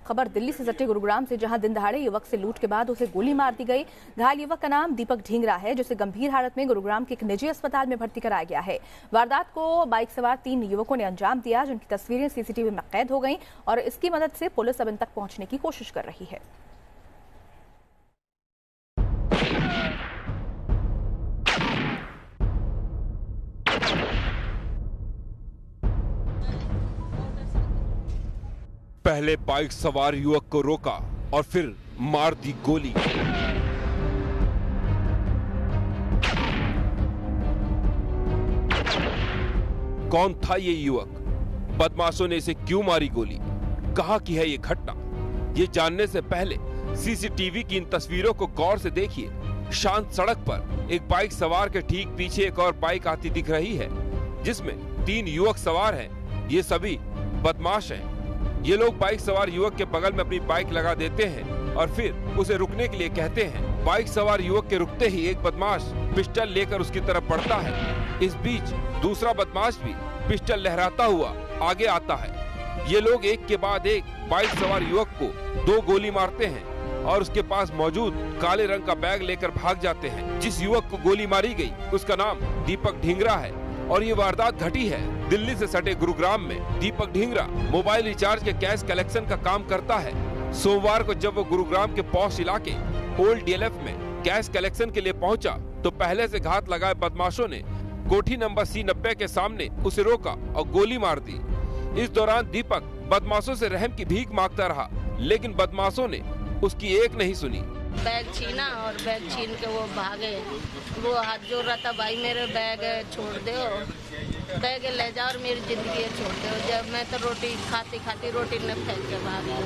खबर दिल्ली से सटे गुरुग्राम से, जहां दिन दहाड़े युवक से लूट के बाद उसे गोली मार दी गई। घायल युवक का नाम दीपक ढींगरा है, जिसे गंभीर हालत में गुरुग्राम के एक निजी अस्पताल में भर्ती कराया गया है। वारदात को बाइक सवार 3 युवकों ने अंजाम दिया, जिनकी तस्वीरें सीसीटीवी में कैद हो गई और इसकी मदद से पुलिस अब इन तक पहुंचने की कोशिश कर रही है। पहले बाइक सवार युवक को रोका और फिर मार दी गोली। कौन था ये युवक? बदमाशों ने इसे क्यों मारी गोली? कहां की है ये घटना? ये जानने से पहले सीसीटीवी की इन तस्वीरों को गौर से देखिए। शांत सड़क पर एक बाइक सवार के ठीक पीछे एक और बाइक आती दिख रही है, जिसमें 3 युवक सवार हैं। ये सभी बदमाश हैं। ये लोग बाइक सवार युवक के बगल में अपनी बाइक लगा देते हैं और फिर उसे रुकने के लिए कहते हैं। बाइक सवार युवक के रुकते ही एक बदमाश पिस्टल लेकर उसकी तरफ बढ़ता है। इस बीच दूसरा बदमाश भी पिस्टल लहराता हुआ आगे आता है। ये लोग एक के बाद एक बाइक सवार युवक को 2 गोली मारते हैं और उसके पास मौजूद काले रंग का बैग लेकर भाग जाते हैं। जिस युवक को गोली मारी गई उसका नाम दीपक ढींगरा है और ये वारदात घटी है दिल्ली से सटे गुरुग्राम में। दीपक ढींगरा मोबाइल रिचार्ज के कैश कलेक्शन का काम करता है। सोमवार को जब वो गुरुग्राम के पॉश इलाके ओल्ड डीएलएफ में कैश कलेक्शन के लिए पहुंचा तो पहले से घात लगाए बदमाशों ने कोठी नंबर C90 के सामने उसे रोका और गोली मार दी। इस दौरान दीपक बदमाशों से रहम की भीख मांगता रहा, लेकिन बदमाशों ने उसकी एक नहीं सुनी। बैग छीना और बैग छीन के वो भागे। वो हाथ जोड़ रहा था, भाई मेरे बैग छोड़ दो, बैग ले जाओ और मेरी जिंदगी छोड़ दो। जब मैं तो रोटी खाती खाती रोटी न फेंक के भागा।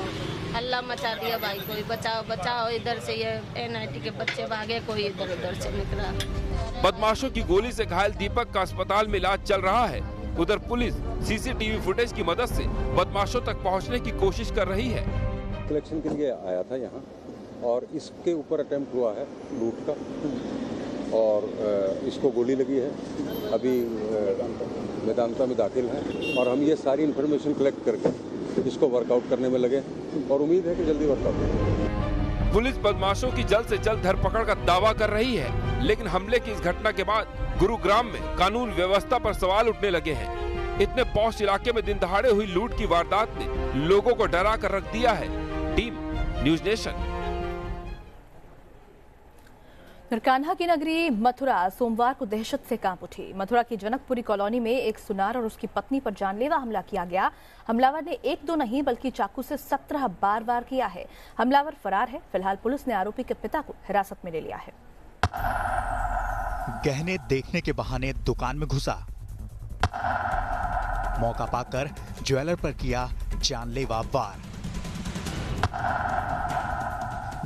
हल्ला मचा दिया, भाई कोई बचाओ बचाओ। इधर से ये NIT के बच्चे भागे, कोई इधर उधर से निकला। बदमाशों की गोली से घायल दीपक का अस्पताल में इलाज चल रहा है। उधर पुलिस सीसीटीवी फुटेज की मदद से बदमाशों तक पहुंचने की कोशिश कर रही है। कलेक्शन के लिए आया था यहाँ और इसके ऊपर अटेम्प्ट हुआ है लूट का और इसको गोली लगी है। अभी वेदांता में दाखिल है और हम ये सारी इन्फॉर्मेशन कलेक्ट करके इसको वर्कआउट करने में लगे और उम्मीद है कि जल्दी वर्कआउट होगा। पुलिस बदमाशों की जल्द से जल्द धरपकड़ का दावा कर रही है, लेकिन हमले की इस घटना के बाद गुरुग्राम में कानून व्यवस्था पर सवाल उठने लगे हैं। इतने पॉश इलाके में दिन दहाड़े हुई लूट की वारदात ने लोगों को डरा कर रख दिया है। Team news nation. कान्हा की नगरी मथुरा सोमवार को दहशत से कांप उठी। मथुरा की जनकपुरी कॉलोनी में एक सुनार और उसकी पत्नी पर जानलेवा हमला किया गया। हमलावर ने 1-2 नहीं बल्कि चाकू से 17 बार वार किया है। हमलावर फरार है। फिलहाल पुलिस ने आरोपी के पिता को हिरासत में ले लिया है। गहने देखने के बहाने दुकान में घुसा, मौका पाकर ज्वेलर पर किया जानलेवा वार।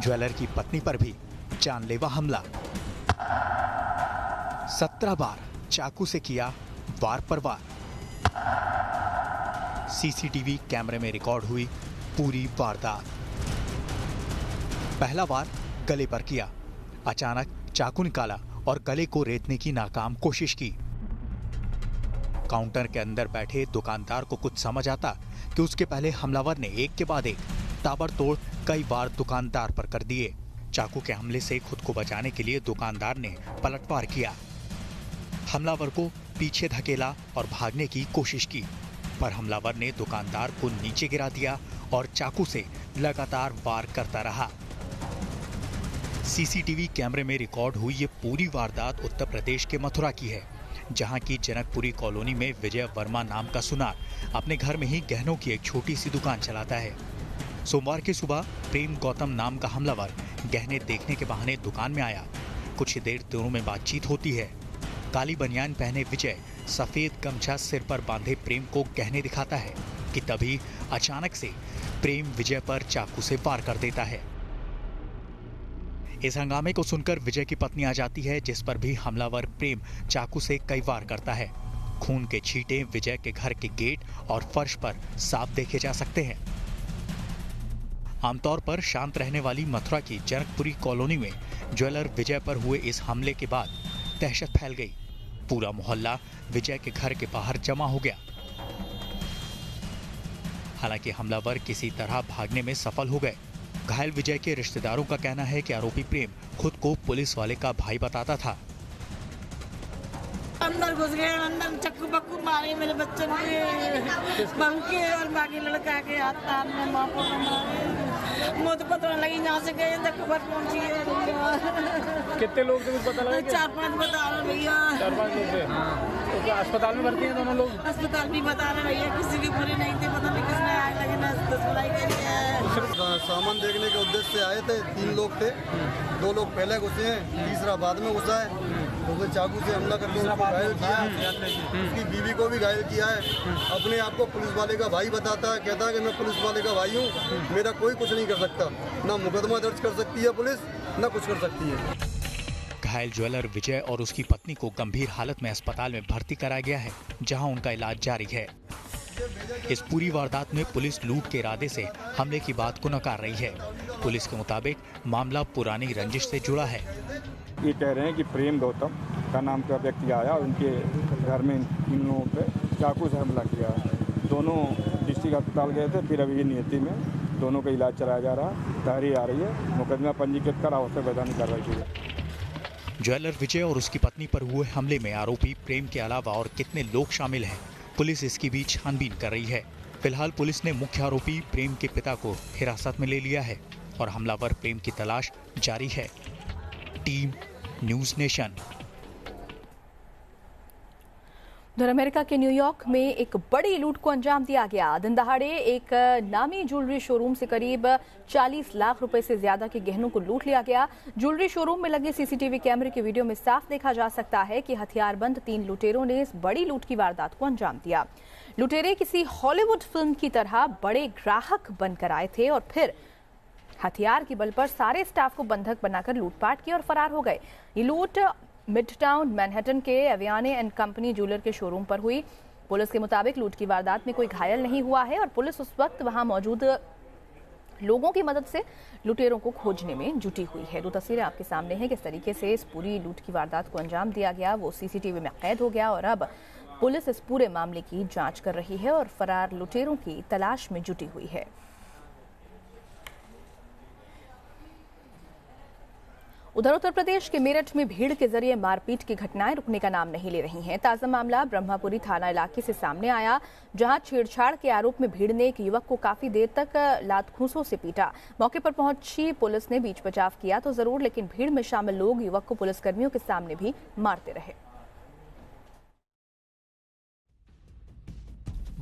ज्वेलर की पत्नी पर भी जानलेवा हमला। 17 बार चाकू से किया वार पर वार। सीसीटीवी कैमरे में रिकॉर्ड हुई पूरी वारदात। पहला वार गले पर किया, अचानक चाकू निकाला और गले को रेतने की नाकाम कोशिश की। काउंटर के अंदर बैठे दुकानदार को कुछ समझ आता कि उसके पहले हमलावर ने एक के बाद एक ताबड़तोड़ कई बार दुकानदार पर कर दिए। चाकू के हमले से खुद को बचाने के लिए दुकानदार ने पलटवार किया। हमलावर को पीछे धकेला और भागने की कोशिश की, पर हमलावर ने दुकानदार को नीचे गिरा दिया और चाकू से लगातार वार करता रहा। सीसीटीवी कैमरे में रिकॉर्ड हुई ये पूरी वारदात उत्तर प्रदेश के मथुरा की है, जहां की जनकपुरी कॉलोनी में विजय वर्मा नाम का सुनार अपने घर में ही गहनों की एक छोटी सी दुकान चलाता है। सोमवार की सुबह प्रेम गौतम नाम का हमलावर गहने देखने के बहाने दुकान में आया। कुछ ही देर दोनों में बातचीत होती है। काली बनियान पहने विजय सफेद गमछा सिर पर बांधे प्रेम को गहने दिखाता है कि तभी अचानक से प्रेम विजय पर चाकू से वार कर देता है। इस हंगामे को सुनकर विजय की पत्नी आ जाती है, जिस पर भी हमलावर प्रेम चाकू से कई वार करता है। खून के छींटे विजय के घर के गेट और फर्श पर साफ देखे जा सकते हैं। आमतौर पर शांत रहने वाली मथुरा की जनकपुरी कॉलोनी में ज्वेलर विजय पर हुए इस हमले के बाद दहशत फैल गई। पूरा मोहल्ला विजय के घर के बाहर जमा हो गया। हालांकि हमलावर किसी तरह भागने में सफल हो गए। घायल विजय के रिश्तेदारों का कहना है कि आरोपी प्रेम खुद को पुलिस वाले का भाई बताता था। अंदर घुस गए, अंदर चक्कू बक्कू मारे मेरे बच्चों के, बहू के और बाकी लड़का के हाथ में मापो मारे। मुझे तो पता लगी यहाँ से गए तक खबर पहुंची है। कितने लोग थे कुछ पता लगा? 4-5 बता रहे भैया। 4-5 लोग थे। तो क्या अस्पताल में भर्ती हैं दोनों लोग? अस्पताल भी बता रहे भैया, किसी के बुरे नहीं थे, पता नहीं किसने आग लगी ना दसलाई करी है। सामान देखने के उद्देश्य से आए थे, 3 लोग थे, 2 लोग पहले घुसे हैं, तीसरा बाद में घुसा है। उसने चाकू से हमला करके उसको घायल किया है, उसकी बीवी को भी घायल किया है। अपने आप को पुलिस वाले का भाई बताता है, कहता है कि मैं पुलिस वाले का भाई हूँ, मेरा कोई कुछ नहीं कर सकता, ना मुकदमा दर्ज कर सकती है पुलिस, ना कुछ कर सकती है। घायल ज्वेलर विजय और उसकी पत्नी को गंभीर हालत में अस्पताल में भर्ती कराया गया है, जहां उनका इलाज जारी है। इस पूरी वारदात में पुलिस लूट के इरादे से हमले की बात को नकार रही है। पुलिस के मुताबिक मामला पुरानी रंजिश से जुड़ा है। ये कह रहे हैं कि प्रेम गौतम का नाम का व्यक्ति आया और उनके घर में इन लोगों पे चाकू से हमला किया। दोनों डिस्ट्रिक्ट अस्पताल गए थे, फिर अभी नियति में दोनों का इलाज चलाया जा रहा है, तहरीर आ रही है, मुकदमा पंजीकृत कर आवश्यक वैधानिक कार्रवाई की है। ज्वेलर विजय और उसकी पत्नी पर हुए हमले में आरोपी प्रेम के अलावा और कितने लोग शामिल हैं, पुलिस इसकी भी छानबीन कर रही है। फिलहाल पुलिस ने मुख्य आरोपी प्रेम के पिता को हिरासत में ले लिया है और हमलावर प्रेम की तलाश जारी है। Team news nation. उधर अमेरिका के न्यूयॉर्क में एक बड़ी लूट को अंजाम दिया गया। दिन दहाड़े एक नामी ज्वेलरी शोरूम से करीब 40 लाख रुपए से ज्यादा के गहनों को लूट लिया गया। ज्वेलरी शोरूम में लगे सीसीटीवी कैमरे की वीडियो में साफ देखा जा सकता है कि हथियारबंद 3 लुटेरों ने इस बड़ी लूट की वारदात को अंजाम दिया। लुटेरे किसी हॉलीवुड फिल्म की तरह बड़े ग्राहक बनकर आए थे और फिर हथियार के बल पर सारे स्टाफ को बंधक बनाकर लूटपाट की और फरार हो गए। ये लूट मिडटाउन मैनहट्टन के एवियाने एंड कंपनी ज्वेलर के शोरूम पर हुई। पुलिस के मुताबिक लूट की वारदात में कोई घायल नहीं हुआ है और पुलिस उस वक्त वहां मौजूद लोगों की मदद से लुटेरों को खोजने में जुटी हुई है। 2 तस्वीरें आपके सामने हैं, किस तरीके से इस पूरी लूट की वारदात को अंजाम दिया गया, वो सीसीटीवी में कैद हो गया और अब पुलिस इस पूरे मामले की जांच कर रही है और फरार लुटेरों की तलाश में जुटी हुई है। उधर उत्तर प्रदेश के मेरठ में भीड़ के जरिए मारपीट की घटनाएं रुकने का नाम नहीं ले रही हैं। ताजा मामला ब्रह्मापुरी थाना इलाके से सामने आया, जहां छेड़छाड़ के आरोप में भीड़ ने एक युवक को काफी देर तक लात-घूंसों से पीटा। मौके पर पहुंची पुलिस ने बीच बचाव किया तो जरूर, लेकिन भीड़ में शामिल लोग युवक को पुलिसकर्मियों के सामने भी मारते रहे।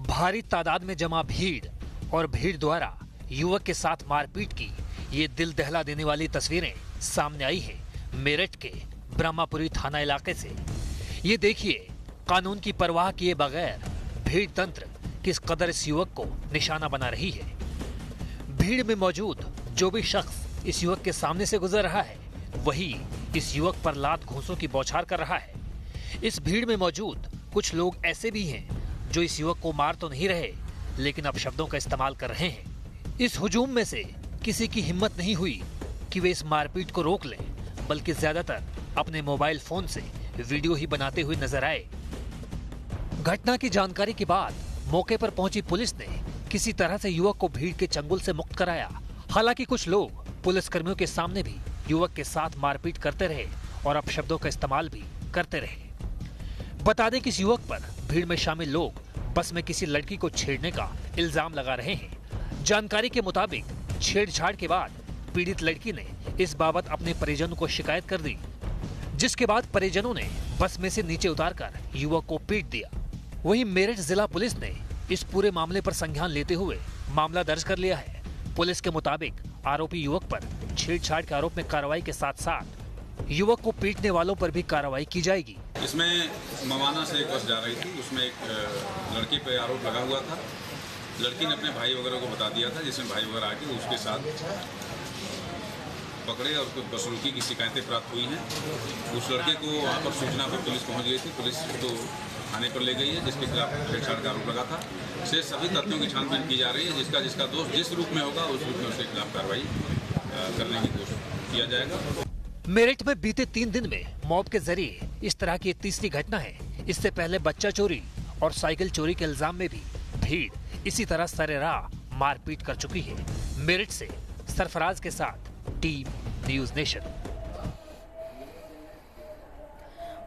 भारी तादाद में जमा भीड़ और भीड़ द्वारा युवक के साथ मारपीट की ये दिल दहला देने वाली तस्वीरें सामने आई है मेरठ के ब्रह्मापुरी थाना इलाके से। ये देखिए, कानून की परवाह किए बगैर भीड़ तंत्र किस कदर इस युवक को निशाना बना रही है। भीड़ में मौजूद जो भी शख्स इस युवक के सामने से गुजर रहा है, वही इस युवक पर लात घूंसों की बौछार कर रहा है। इस भीड़ में मौजूद कुछ लोग ऐसे भी हैं जो इस युवक को मार तो नहीं रहे, लेकिन अपशब्दों का इस्तेमाल कर रहे हैं। इस हुजूम में से किसी की हिम्मत नहीं हुई कि वे इस मारपीट को रोक लें, बल्कि ज्यादातर अपने मोबाइल फोन से वीडियो ही बनाते हुए नजर आए। घटना की जानकारी के बाद मौके पर पहुंची पुलिस ने किसी तरह से युवक को भीड़ के चंगुल से मुक्त कराया। हालांकि कुछ लोग पुलिसकर्मियों के सामने भी युवक के साथ मारपीट करते रहे और अपशब्दों का इस्तेमाल भी करते रहे। बता दें कि इस युवक पर भीड़ में शामिल लोग बस में किसी लड़की को छेड़ने का इल्जाम लगा रहे हैं। जानकारी के मुताबिक छेड़छाड़ के बाद पीड़ित लड़की ने इस बाबत अपने परिजनों को शिकायत कर दी, जिसके बाद परिजनों ने बस में से नीचे उतारकर युवक को पीट दिया। वहीं मेरठ जिला पुलिस ने इस पूरे मामले पर संज्ञान लेते हुए मामला दर्ज कर लिया है। पुलिस के मुताबिक आरोपी युवक पर छेड़छाड़ के आरोप में कार्रवाई के साथ साथ युवक को पीटने वालों पर भी कार्रवाई की जाएगी। इसमें मवाना से एक बस जा रही थी, उसमें एक लड़की पे आरोप लगा हुआ था। लड़की ने अपने भाई वगैरह को बता दिया था, जिसमें भाई वगैरह आके उसके साथ पकड़े और कुछ बसरुकी की शिकायतें प्राप्त हुई हैं। उस लड़के को वहाँ पर सूचना पर पुलिस पहुँच गई थी। पुलिस तो थाने पर ले गई है, जिसके खिलाफ छेड़छाड़ का आरोप लगा था। से सभी तथ्यों की छानबीन की जा रही है। जिसका दोष जिस रूप में होगा उस रूप में उसके खिलाफ कार्रवाई करने की कोशिश किया जाएगा। मेरठ में बीते 3 दिन में मॉब के जरिए इस तरह की तीसरी घटना है। इससे पहले बच्चा चोरी और साइकिल चोरी के इल्जाम में भी भीड़ इसी तरह सरेराह मारपीट कर चुकी है। मेरठ से सरफराज के साथ टीम न्यूज नेशन।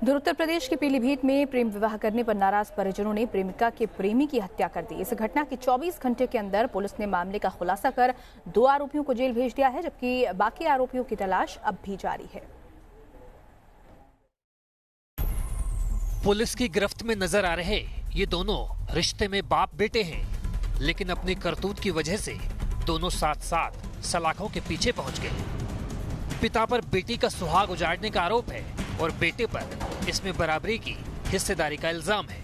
उधर उत्तर प्रदेश के पीलीभीत में प्रेम विवाह करने पर नाराज परिजनों ने प्रेमिका के प्रेमी की हत्या कर दी। इस घटना के 24 घंटे के अंदर पुलिस ने मामले का खुलासा कर 2 आरोपियों को जेल भेज दिया है, जबकि बाकी आरोपियों की तलाश अब भी जारी है। पुलिस की गिरफ्त में नजर आ रहे ये दोनों रिश्ते में बाप बेटे हैं, लेकिन अपनी करतूत की वजह से दोनों साथ साथ सलाखों के पीछे पहुंच गए। पिता पर बेटी का सुहाग उजाड़ने का आरोप है और बेटे पर इसमें बराबरी की हिस्सेदारी का इल्जाम है।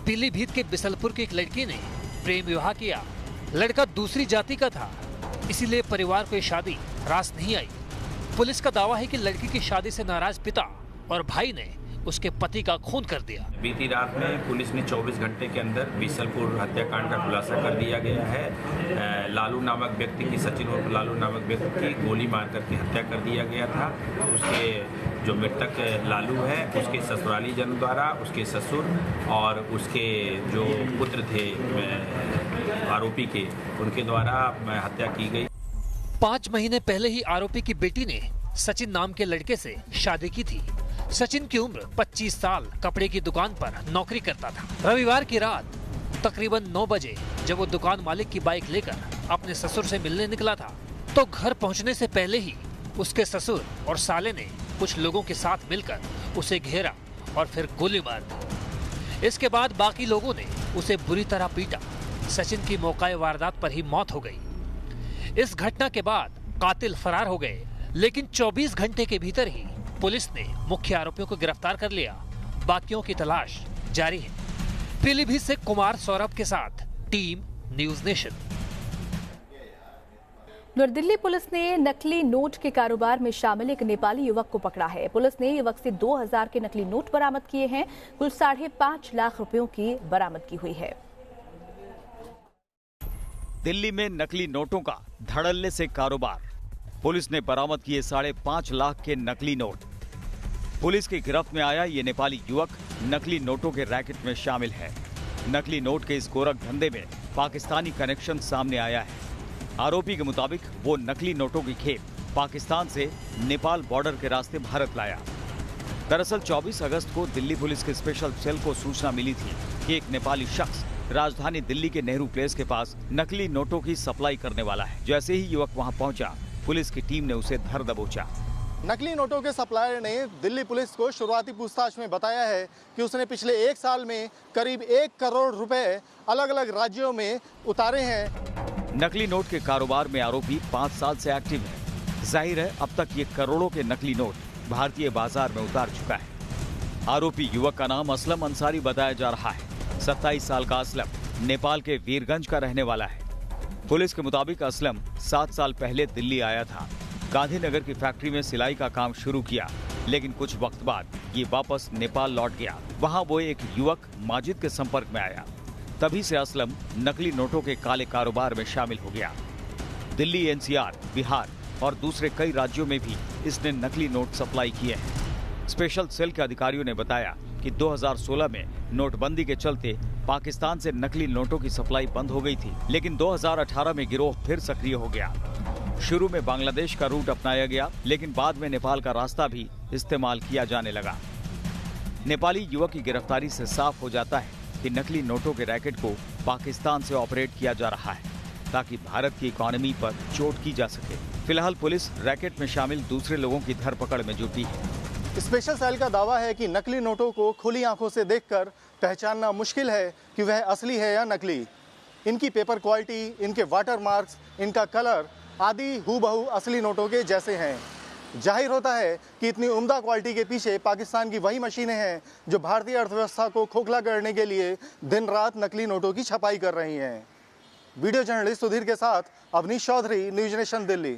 पीलीभीत के बिसलपुर की एक लड़की ने प्रेम विवाह किया। लड़का दूसरी जाति का था, इसीलिए परिवार को ये शादी रास नहीं आई। पुलिस का दावा है कि लड़की की शादी से नाराज पिता और भाई ने उसके पति का खून कर दिया। बीती रात में पुलिस ने 24 घंटे के अंदर बिसलपुर हत्याकांड का खुलासा कर दिया गया है। लालू नामक व्यक्ति की, सचिन उर्फ लालू नामक व्यक्ति की गोली मार करके हत्या कर दिया गया था। उसके जो मृतक लालू है, उसके ससुराली जन द्वारा, उसके ससुर और उसके जो पुत्र थे आरोपी के, उनके द्वारा हत्या की गई। 5 महीने पहले ही आरोपी की बेटी ने सचिन नाम के लड़के से शादी की थी। सचिन की उम्र 25 साल, कपड़े की दुकान पर नौकरी करता था। रविवार की रात तकरीबन 9 बजे जब वो दुकान मालिक की बाइक लेकर अपने ससुर से मिलने निकला था, तो घर पहुंचने से पहले ही उसके ससुर और साले ने कुछ लोगों के साथ मिलकर उसे घेरा और फिर गोली मार दी। इसके बाद बाकी लोगों ने उसे बुरी तरह पीटा। सचिन की मौके वारदात पर ही मौत हो गई। इस घटना के बाद कातिल फरार हो गए, लेकिन 24 घंटे के भीतर ही पुलिस ने मुख्य आरोपियों को गिरफ्तार कर लिया। बाकियों की तलाश जारी है। पीलीभीत से कुमार सौरभ के साथ team news nation. Delhi police ने नकली नोट के कारोबार में शामिल एक नेपाली युवक को पकड़ा है। पुलिस ने युवक से 2000 के नकली नोट बरामद किए हैं। कुल 5.5 लाख रुपयों की बरामदगी हुई है। दिल्ली में नकली नोटों का धड़ल्ले से कारोबार। पुलिस ने बरामद किए 5.5 लाख के नकली नोट। पुलिस की गिरफ्त में आया ये नेपाली युवक नकली नोटों के रैकेट में शामिल है। नकली नोट के इस गोरख धंधे में पाकिस्तानी कनेक्शन सामने आया है। आरोपी के मुताबिक वो नकली नोटों की खेप पाकिस्तान से नेपाल बॉर्डर के रास्ते भारत लाया। दरअसल 24 अगस्त को दिल्ली पुलिस के स्पेशल सेल को सूचना मिली थी कि एक नेपाली शख्स राजधानी दिल्ली के नेहरू प्लेस के पास नकली नोटों की सप्लाई करने वाला है। जैसे ही युवक वहां पहुंचा, पुलिस की टीम ने उसे धर दबोचा। नकली नोटों के सप्लायर ने दिल्ली पुलिस को शुरुआती पूछताछ में बताया है कि उसने पिछले 1 साल में करीब 1 करोड़ रुपए अलग अलग राज्यों में उतारे हैं। नकली नोट के कारोबार में आरोपी 5 साल से एक्टिव है। जाहिर है अब तक ये करोड़ों के नकली नोट भारतीय बाजार में उतार चुका है। आरोपी युवक का नाम असलम अंसारी बताया जा रहा है। 27 साल का असलम नेपाल के वीरगंज का रहने वाला है। पुलिस के मुताबिक असलम 7 साल पहले दिल्ली आया था। गांधीनगर की फैक्ट्री में सिलाई का काम शुरू किया, लेकिन कुछ वक्त बाद ये वापस नेपाल लौट गया। वहां वो एक युवक माजिद के संपर्क में आया। तभी से असलम नकली नोटों के काले कारोबार में शामिल हो गया। दिल्ली, एनसीआर, बिहार और दूसरे कई राज्यों में भी इसने नकली नोट सप्लाई किए हैं। स्पेशल सेल के अधिकारियों ने बताया कि 2016 में नोटबंदी के चलते पाकिस्तान से नकली नोटों की सप्लाई बंद हो गई थी, लेकिन 2018 में गिरोह फिर सक्रिय हो गया। शुरू में बांग्लादेश का रूट अपनाया गया, लेकिन बाद में नेपाल का रास्ता भी इस्तेमाल किया जाने लगा। नेपाली युवक की गिरफ्तारी से साफ हो जाता है कि नकली नोटों के रैकेट को पाकिस्तान से ऑपरेट किया जा रहा है, ताकि भारत की इकोनॉमी पर चोट की जा सके। फिलहाल पुलिस रैकेट में शामिल दूसरे लोगों की धरपकड़ में जुटी है। स्पेशल सेल का दावा है कि नकली नोटों को खुली आंखों से देखकर पहचानना मुश्किल है कि वह असली है या नकली। इनकी पेपर क्वालिटी, इनके वाटर मार्क्स, इनका कलर आदि हूबहू असली नोटों के जैसे हैं। जाहिर होता है कि इतनी उम्दा क्वालिटी के पीछे पाकिस्तान की वही मशीनें हैं जो भारतीय अर्थव्यवस्था को खोखला करने के लिए दिन रात नकली नोटों की छपाई कर रही हैं। वीडियो जर्नलिस्ट सुधीर के साथ अवनीश चौधरी, न्यूज नेशन दिल्ली।